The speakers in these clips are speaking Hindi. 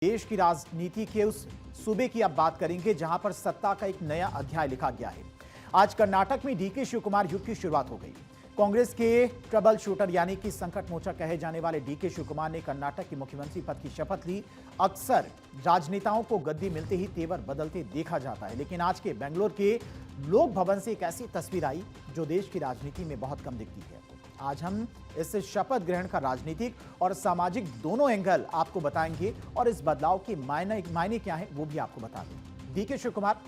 देश की राजनीति के उस सूबे की अब बात करेंगे जहां पर सत्ता का एक नया अध्याय लिखा गया है। आज कर्नाटक में डीके शिवकुमार युग की शुरुआत हो गई। कांग्रेस के ट्रबल शूटर यानी कि संकट मोचक कहे जाने वाले डीके शिवकुमार ने कर्नाटक के मुख्यमंत्री पद की शपथ ली। अक्सर राजनेताओं को गद्दी मिलते ही तेवर बदलते देखा जाता है, लेकिन आज के बेंगलोर के लोक भवन से एक ऐसी तस्वीर आई जो देश की राजनीति में बहुत कम दिखती है। आज हम इस शपथ ग्रहण का राजनीतिक और सामाजिक दोनों एंगल आपको बताएंगे और इस बदलाव के मायने क्या है वो भी आपको बता दें। डीके शिवकुमार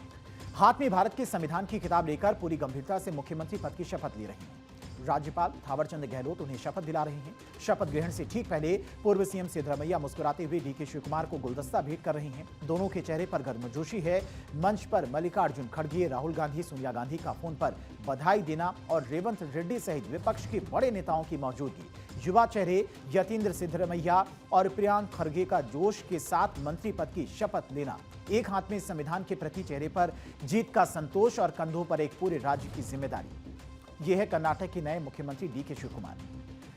हाथ में भारत के संविधान की किताब लेकर पूरी गंभीरता से मुख्यमंत्री पद की शपथ ले रहे हैं। राज्यपाल थावरचंद गहलोत उन्हें शपथ दिला रहे हैं। शपथ ग्रहण से ठीक पहले पूर्व सीएम सिद्धरमैया मुस्कुराते हुए डीके शिवकुमार को गुलदस्ता भेंट कर रहे हैं। दोनों के चेहरे पर गर्मजोशी है। मंच पर मल्लिकार्जुन खड़गे, राहुल गांधी, सोनिया गांधी का फोन पर बधाई देना और रेवंत रेड्डी सहित विपक्ष के बड़े नेताओं की मौजूदगी, युवा चेहरे यतीन्द्र सिद्धरमैया और प्रियांक खड़गे का जोश के साथ मंत्री पद की शपथ लेना, एक हाथ में संविधान के प्रति चेहरे पर जीत का संतोष और कंधों पर एक पूरे राज्य की जिम्मेदारी। यह है कर्नाटक के नए मुख्यमंत्री डीके शिवकुमार।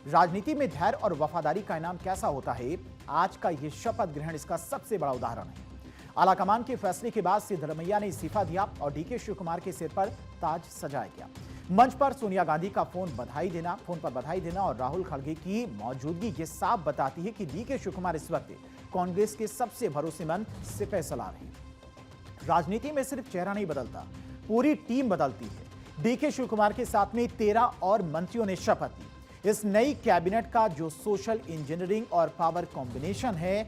राजनीति में धैर्य और वफादारी का इनाम कैसा होता है, आज का यह शपथ ग्रहण इसका सबसे बड़ा उदाहरण है। आलाकमान के फैसले के बाद सिद्धरमैया ने इस्तीफा दिया और डीके शिवकुमार के सिर पर ताज सजाया गया। मंच पर सोनिया गांधी का फोन पर बधाई देना और राहुल खड़गे की मौजूदगी ये साफ बताती है कि डीके शिवकुमार इस वक्त कांग्रेस के सबसे भरोसेमंद सिपह सलार हैं। राजनीति में सिर्फ चेहरा नहीं बदलता, पूरी टीम बदलती है। डीके शिवकुमार के साथ में 13 और मंत्रियों ने शपथ ली। इस नई कैबिनेट का जो सोशल इंजीनियरिंग और पावर कॉम्बिनेशन है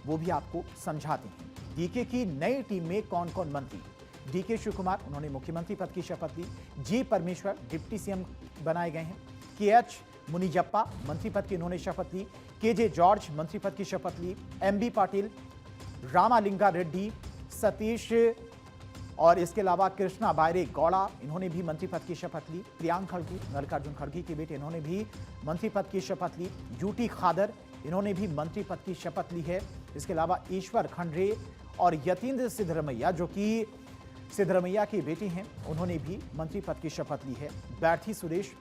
वो भी आपको समझाते हैं। डीके की नई टीम में कौन कौन मंत्री? डीके शिवकुमार उन्होंने मुख्यमंत्री पद की शपथ ली। जी परमेश्वर डिप्टी सीएम बनाए गए हैं। केएच मुनिजप्पा मंत्री पद की इन्होंने शपथ ली। केजे जॉर्ज मंत्री पद की शपथ ली। एमबी पाटिल, रामालिंगा रेड्डी, सतीश और इसके अलावा कृष्णा बायरे गौड़ा इन्होंने भी मंत्री पद की शपथ ली। प्रियांक खड़गे, मल्लिकार्जुन खड़गे के बेटे, इन्होंने भी मंत्री पद की शपथ ली। यूटी खादर इन्होंने भी मंत्री पद की शपथ ली है। इसके अलावा ईश्वर खंड्रे और यतीन्द्र सिद्धरमैया जो कि सिद्धरमैया की बेटी हैं, उन्होंने भी मंत्री पद की शपथ ली है। बैर्थी सुरेश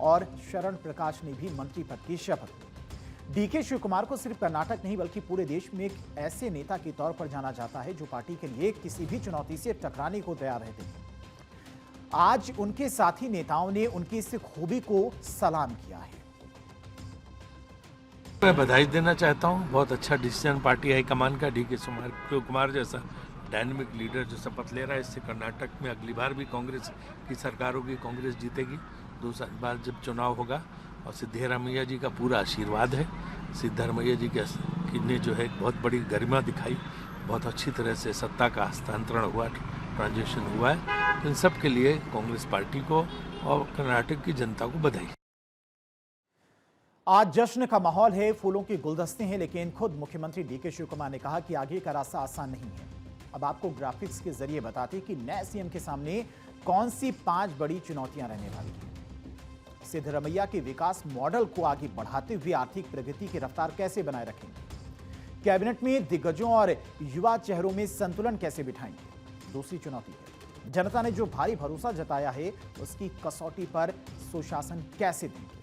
और शरण प्रकाश ने भी मंत्री पद की शपथ ली। डीके शिवकुमार को सिर्फ कर्नाटक नहीं बल्कि पूरे देश में एक ऐसे नेता के तौर पर जाना जाता है जो पार्टी के लिए किसी भी चुनौती से टकराने को तैयार रहते हैं। आज उनके साथी नेताओं ने उनकी इस खूबी को सलाम किया है। मैं बधाई देना चाहता हूं। बहुत अच्छा डिसीजन पार्टी हाईकमान का। डीके शिवकुमार जैसा डायनेमिक लीडर जो शपथ ले रहा है, इससे कर्नाटक में अगली बार भी कांग्रेस की सरकार होगी, कांग्रेस जीतेगी। दूसरी बार जब चुनाव होगा और सिद्धरमैया जी का पूरा आशीर्वाद है। सिद्धरमैया जी की ने जो है बहुत बड़ी गरिमा दिखाई, बहुत अच्छी तरह से सत्ता का हस्तांतरण हुआ, ट्रांजिशन हुआ है। इन सब के लिए कांग्रेस पार्टी को और कर्नाटक की जनता को बधाई। आज जश्न का माहौल है, फूलों के गुलदस्ते हैं, लेकिन खुद मुख्यमंत्री डीके शिवकुमार ने कहा कि आगे का रास्ता आसान नहीं है। अब आपको ग्राफिक्स के जरिए बताते हैं कि नए सीएम के सामने कौन सी 5 बड़ी चुनौतियां रहने वाली हैं। सिद्धरमैया के विकास मॉडल को आगे बढ़ाते हुए आर्थिक प्रगति की रफ्तार कैसे बनाए रखेंगे? कैबिनेट में दिग्गजों और युवा चेहरों में संतुलन कैसे बिठाएंगे? दूसरी चुनौती है जनता ने जो भारी भरोसा जताया है उसकी कसौटी पर सुशासन कैसे देंगे?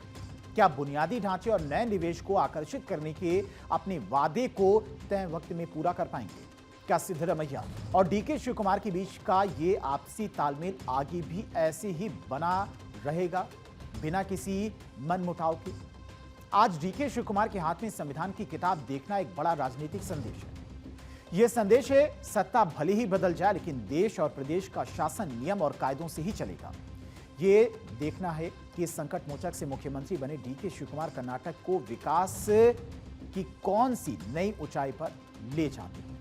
क्या बुनियादी ढांचे और नए निवेश को आकर्षित करने के अपने वादे को तय वक्त में पूरा कर पाएंगे? क्या सिद्धरमैया और डीके शिवकुमार के बीच का ये आपसी तालमेल आगे भी ऐसे ही बना रहेगा बिना किसी मनमुटाव के? आज डीके शिवकुमार के हाथ में संविधान की किताब देखना एक बड़ा राजनीतिक संदेश है। यह संदेश है सत्ता भले ही बदल जाए लेकिन देश और प्रदेश का शासन नियम और कायदों से ही चलेगा। ये देखना है कि संकट मोचक से मुख्यमंत्री बने डीके शिवकुमार कर्नाटक को विकास की कौन सी नई ऊंचाई पर ले जाते हैं।